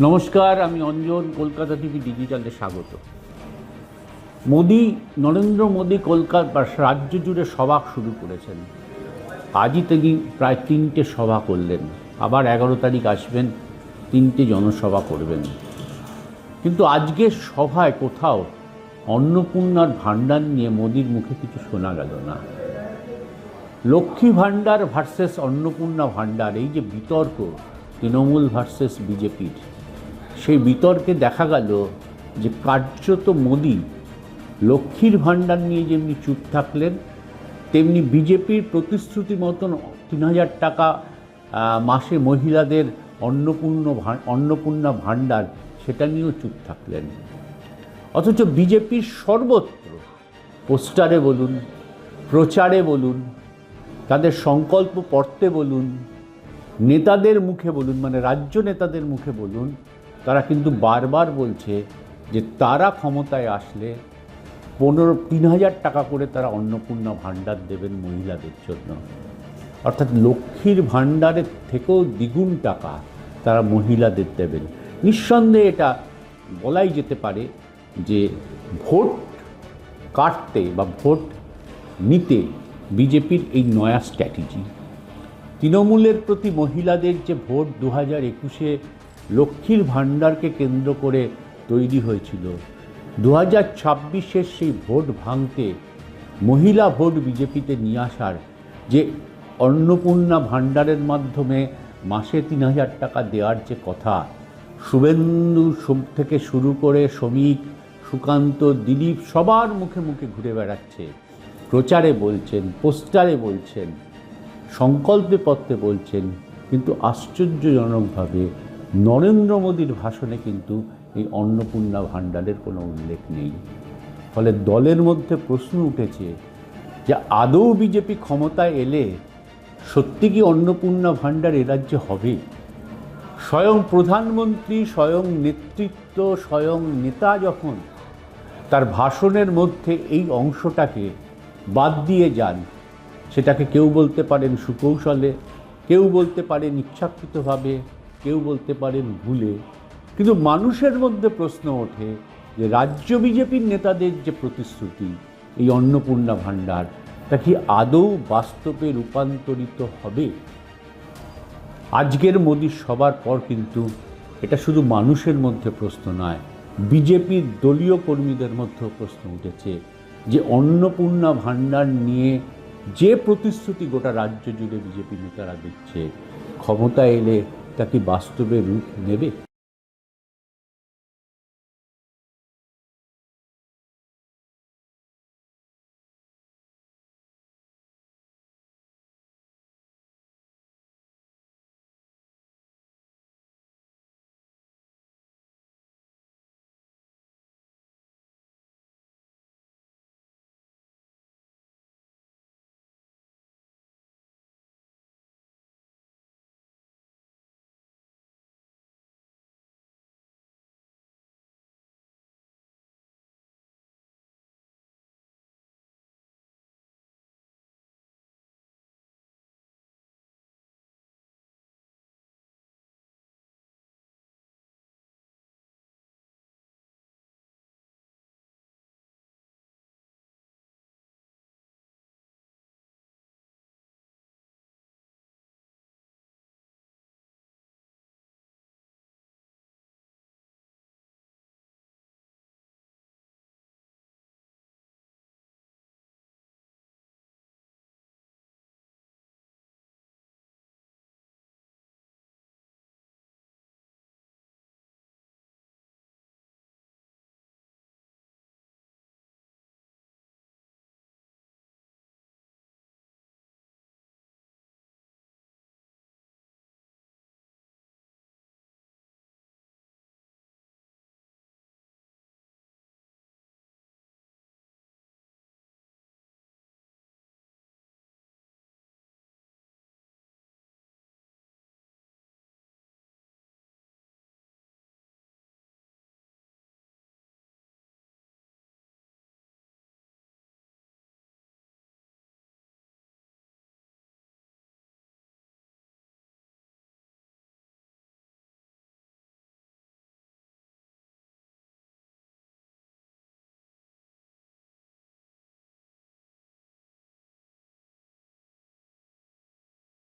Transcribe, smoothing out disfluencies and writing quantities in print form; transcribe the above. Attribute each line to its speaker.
Speaker 1: নমস্কার, আমি অঞ্জন। কলকাতা টিভি ডিজিটালে স্বাগত। নরেন্দ্র মোদী কলকাতা রাজ্য জুড়ে সভা শুরু করেছেন। আজই তিনি প্রায় 3টে সভা করলেন, আবার 11 তারিখ আসবেন, 3টে জনসভা করবেন। কিন্তু আজকের সভায় কোথাও অন্নপূর্ণার ভাণ্ডার নিয়ে মোদির মুখে কিছু শোনা গেল না। লক্ষ্মী ভাণ্ডার ভার্সেস অন্নপূর্ণা ভাণ্ডার, এই যে বিতর্ক তৃণমূল ভার্সেস বিজেপির, সেই বিতর্কে দেখা গেল যে কার্যত মোদি লক্ষ্মীর ভাণ্ডার নিয়ে যেমনি চুপ থাকলেন, তেমনি বিজেপির প্রতিশ্রুতি মতন 3000 টাকা মাসে মহিলাদের অন্নপূর্ণা ভাণ্ডার, সেটা নিয়েও চুপ থাকলেন। অথচ বিজেপির সর্বত্র পোস্টারে বলুন, প্রচারে বলুন, তাদের সংকল্প পড়তে বলুন, নেতাদের মুখে বলুন, মানে রাজ্য নেতাদের মুখে বলুন, তারা কিন্তু বারবার বলছে যে তারা ক্ষমতায় আসলে 3000 টাকা করে তারা অন্নপূর্ণা ভাণ্ডার দেবেন মহিলাদের জন্য। অর্থাৎ লক্ষ্মীর ভাণ্ডারের থেকেও দ্বিগুণ টাকা তারা মহিলাদের দেবেন। নিঃসন্দেহে এটা বলাই যেতে পারে যে ভোট কাটতে বা ভোট নিতে বিজেপির এই নয়া স্ট্র্যাটেজি। তৃণমূলের প্রতি মহিলাদের যে ভোট 2021-এ লক্ষ্মীর ভাণ্ডারকে কেন্দ্র করে তৈরি হয়েছিল, 2026-এর সেই ভোট ভাঙতে, মহিলা ভোট বিজেপিতে নিয়ে আসার, যে অন্নপূর্ণা ভাণ্ডারের মাধ্যমে মাসে 3000 টাকা দেওয়ার যে কথা, শুভেন্দু থেকে শুরু করে শ্রমিক, সুকান্ত, দিলীপ সবার মুখে মুখে ঘুরে বেড়াচ্ছে, প্রচারে বলছেন, পোস্টারে বলছেন, সংকল্পে পত্রে বলছেন, কিন্তু আশ্চর্যজনকভাবে নরেন্দ্র মোদীর ভাষণে কিন্তু এই অন্নপূর্ণা ভাণ্ডারের কোনো উল্লেখ নেই। ফলে দলের মধ্যে প্রশ্ন উঠেছে যে আদৌ বিজেপি ক্ষমতায় এলে সত্যি কি অন্নপূর্ণা ভাণ্ডার এ রাজ্যে হবে? স্বয়ং প্রধানমন্ত্রী, স্বয়ং নেতৃত্ব, স্বয়ং নেতা যখন তার ভাষণের মধ্যে এই অংশটাকে বাদ দিয়ে যান, সেটাকে কেউ বলতে পারেন সুকৌশলে, কেউ বলতে পারেন ইচ্ছাকৃতভাবে, কেউ বলতে পারেন ভুলে, কিন্তু মানুষের মধ্যে প্রশ্ন ওঠে যে রাজ্য বিজেপির নেতাদের যে প্রতিশ্রুতি এই অন্নপূর্ণা ভাণ্ডার, তা কি আদৌ বাস্তবে রূপান্তরিত হবে? আজকের মোদির সবার পর কিন্তু এটা শুধু মানুষের মধ্যে প্রশ্ন নয়, বিজেপির দলীয় কর্মীদের মধ্যেও প্রশ্ন উঠেছে যে অন্নপূর্ণা ভাণ্ডার নিয়ে যে প্রতিশ্রুতি গোটা রাজ্য জুড়ে বিজেপি নেতারা দিচ্ছে, ক্ষমতা এলে তা কি বাস্তবে রূপ নেবে?